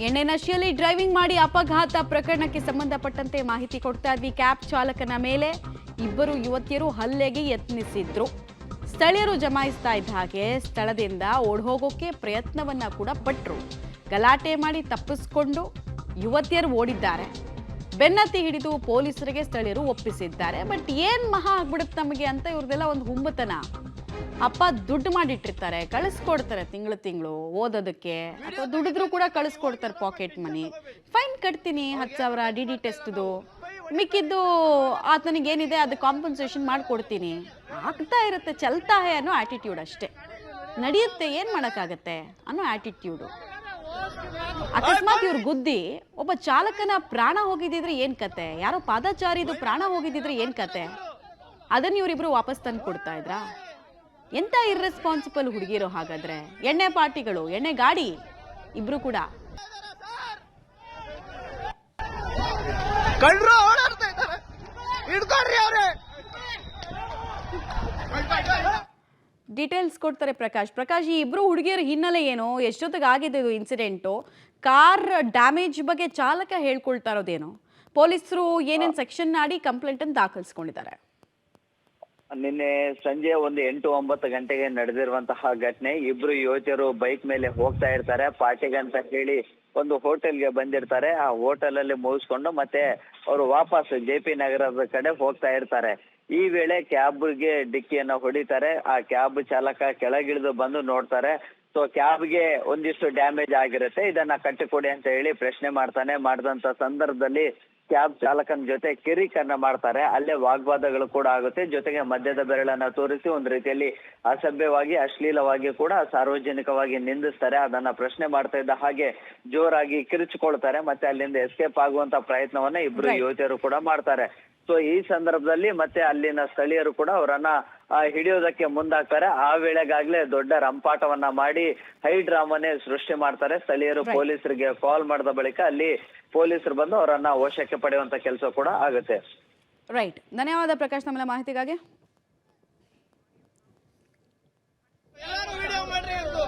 ಎಣ್ಣೆ ನಶೆಯಲ್ಲಿ ಡ್ರೈವಿಂಗ್ ಮಾಡಿ ಅಪಘಾತ ಪ್ರಕರಣಕ್ಕೆ ಸಂಬಂಧಪಟ್ಟಂತೆ ಮಾಹಿತಿ ಕೊಡ್ತಾ ಇದ್ವಿ. ಕ್ಯಾಬ್ ಚಾಲಕನ ಮೇಲೆ ಇಬ್ಬರು ಯುವತಿಯರು ಹಲ್ಲೆಗೆ ಯತ್ನಿಸಿದ್ರು. ಸ್ಥಳೀಯರು ಜಮಾಯಿಸ್ತಾ ಇದ್ದ ಹಾಗೆ ಸ್ಥಳದಿಂದ ಓಡ್ಹೋಗೋಕೆ ಪ್ರಯತ್ನವನ್ನ ಕೂಡ ಪಟ್ರು. ಗಲಾಟೆ ಮಾಡಿ ತಪ್ಪಿಸ್ಕೊಂಡು ಯುವತಿಯರು ಓಡಿದ್ದಾರೆ. ಬೆನ್ನತ್ತಿ ಹಿಡಿದು ಪೊಲೀಸರಿಗೆ ಸ್ಥಳೀಯರು ಒಪ್ಪಿಸಿದ್ದಾರೆ. ಬಟ್ ಏನ್ ಮಹಾ ಆಗ್ಬಿಡುತ್ತೆ ನಮಗೆ ಅಂತ ಇವ್ರದೆಲ್ಲ ಒಂದು ಹುಂಬತನ. ಅಪ್ಪ ದುಡ್ಡು ಮಾಡಿಟ್ಟಿರ್ತಾರೆ, ಕಳಿಸ್ಕೊಡ್ತಾರೆ ತಿಂಗಳು ಓದೋದಕ್ಕೆ, ಅಥವಾ ದುಡಿದ್ರು ಕೂಡ ಕಳಿಸ್ಕೊಡ್ತಾರೆ ಪಾಕೆಟ್ ಮನಿ. ಫೈನ್ ಕಟ್ತೀನಿ 10,000 DD ಟೆಸ್ಟ್ದು, ಮಿಕ್ಕಿದ್ದು ಆತನಿಗೆ ಏನಿದೆ ಅದು ಕಾಂಪನ್ಸೇಷನ್ ಮಾಡಿಕೊಡ್ತೀನಿ. ಆಗ್ತಾ ಇರುತ್ತೆ, ಚಲ್ತಾ ಹೇ ಅನ್ನೋ ಆಟಿಟ್ಯೂಡ್ ಅಷ್ಟೇ. ನಡೆಯುತ್ತೆ, ಏನು ಮಾಡೋಕ್ಕಾಗತ್ತೆ ಅನ್ನೋ ಆಟಿಟ್ಯೂಡು. ಅಕಸ್ಮಾತ್ ಇವ್ರ ಗುದ್ದಿ ಒಬ್ಬ ಚಾಲಕನ ಪ್ರಾಣ ಹೋಗಿದ್ದಿದ್ರೆ ಏನ್ ಕತೆ, ಯಾರೋ ಪಾದಚಾರಿದು ಪ್ರಾಣ ಹೋಗಿದ್ದಿದ್ರೆ ಏನ್ ಕತೆ, ಅದನ್ನ ಇವರಿಬ್ರು ವಾಪಸ್ ತಂದು ಕೊಡ್ತಾ ಇದ್ರಾ? ಎಂತ ಇರ್ರೆಸ್ಪಾನ್ಸಿಬಲ್ ಹುಡುಗಿರೋ ಹಾಗಾದ್ರೆ. ಎಣ್ಣೆ ಪಾರ್ಟಿಗಳು, ಎಣ್ಣೆ ಗಾಡಿ ಇಬ್ರು ಕೂಡ. ಡೀಟೇಲ್ಸ್ ಕೊಡ್ತಾರೆ ಪ್ರಕಾಶ್. ಈ ಇಬ್ರು ಹುಡುಗಿಯರ ಹಿನ್ನೆಲೆ ಏನು, ಎಷ್ಟೊತ್ತಿಗೆ ಆಗಿದೆ ಇದು ಇನ್ಸಿಡೆಂಟು? ಕಾರ್ ಡ್ಯಾಮೇಜ್ ಬಗ್ಗೆ ಚಾಲಕ ಹೇಳ್ಕೊಳ್ತಾ ಇರೋದೇನು? ಪೊಲೀಸರು ಏನೇನು ಸೆಕ್ಷನ್ ಮಾಡಿ ಕಂಪ್ಲೇಂಟ್ ಅನ್ನು ದಾಖಲಿಸ್ಕೊಂಡಿದ್ದಾರೆ? ನಿನ್ನೆ ಸಂಜೆ ಒಂದು 8-9 ಗಂಟೆಗೆ ನಡೆದಿರುವಂತಹ ಘಟನೆ. ಇಬ್ರು ಯುವತಿಯರು ಬೈಕ್ ಮೇಲೆ ಹೋಗ್ತಾ ಇರ್ತಾರೆ. ಪಾರ್ಟಿಗೆ ಅಂತ ಹೇಳಿ ಒಂದು ಹೋಟೆಲ್ಗೆ ಬಂದಿರ್ತಾರೆ. ಆ ಹೋಟೆಲ್ ಅಲ್ಲಿ ಮುಗಿಸ್ಕೊಂಡು ಮತ್ತೆ ಅವರು ವಾಪಸ್ JP ನಗರದ ಕಡೆ ಹೋಗ್ತಾ ಇರ್ತಾರೆ. ಈ ವೇಳೆ ಕ್ಯಾಬ್ಗೆ ಡಿಕ್ಕಿಯನ್ನ ಹೊಡಿತಾರೆ. ಆ ಕ್ಯಾಬ್ ಚಾಲಕ ಕೆಳಗಿಳಿದು ಬಂದು ನೋಡ್ತಾರೆ. ಸೊ ಕ್ಯಾಬ್ಗೆ ಒಂದಿಷ್ಟು ಡ್ಯಾಮೇಜ್ ಆಗಿರುತ್ತೆ, ಇದನ್ನ ಕಟ್ಟಿಕೊಡಿ ಅಂತ ಹೇಳಿ ಪ್ರಶ್ನೆ ಮಾಡ್ತಾನೆ. ಮಾಡಿದಂತ ಸಂದರ್ಭದಲ್ಲಿ ಕ್ಯಾಬ್ ಚಾಲಕನ ಜೊತೆ ಕಿರಿಕನ್ನ ಮಾಡ್ತಾರೆ. ಅಲ್ಲೇ ವಾಗ್ವಾದಗಳು ಕೂಡ ಆಗುತ್ತೆ. ಜೊತೆಗೆ ಮಧ್ಯದ ಬೆರಳನ್ನ ತೋರಿಸಿ ಒಂದು ರೀತಿಯಲ್ಲಿ ಅಸಭ್ಯವಾಗಿ, ಅಶ್ಲೀಲವಾಗಿ ಕೂಡ ಸಾರ್ವಜನಿಕವಾಗಿ ನಿಂದಿಸ್ತಾರೆ. ಅದನ್ನ ಪ್ರಶ್ನೆ ಮಾಡ್ತಾ ಇದ್ದ ಹಾಗೆ ಜೋರಾಗಿ ಕಿರಿಚಿಕೊಳ್ತಾರೆ. ಮತ್ತೆ ಅಲ್ಲಿಂದ ಎಸ್ಕೇಪ್ ಆಗುವಂತ ಪ್ರಯತ್ನವನ್ನ ಇಬ್ರು ಯುವತಿಯರು ಕೂಡ ಮಾಡ್ತಾರೆ. ಸೊ ಈ ಸಂದರ್ಭದಲ್ಲಿ ಮತ್ತೆ ಅಲ್ಲಿನ ಸ್ಥಳೀಯರು ಕೂಡ ಅವರನ್ನ ಹಿಡಿಯೋದಕ್ಕೆ ಮುಂದಾಗ್ತಾರೆ. ಆ ವೇಳೆಗಾಗ್ಲೇ ದೊಡ್ಡ ರಂಪಾಟವನ್ನ ಮಾಡಿ ಹೈ ಡ್ರಾಮಾನೇ ಸೃಷ್ಟಿ ಮಾಡ್ತಾರೆ. ಸ್ಥಳೀಯರು ಪೊಲೀಸರಿಗೆ ಕಾಲ್ ಮಾಡಿದ ಬಳಿಕ ಅಲ್ಲಿ ಪೊಲೀಸರು ಬಂದು ಅವರನ್ನ ವಶಕ್ಕೆ ಪಡೆಯುವಂತ ಕೆಲಸ ಕೂಡ ಆಗುತ್ತೆ. ರೈಟ್, ಧನ್ಯವಾದ ಪ್ರಕಾಶ್ ನಮ್ಮೆಲ್ಲ ಮಾಹಿತಿಗಾಗಿ.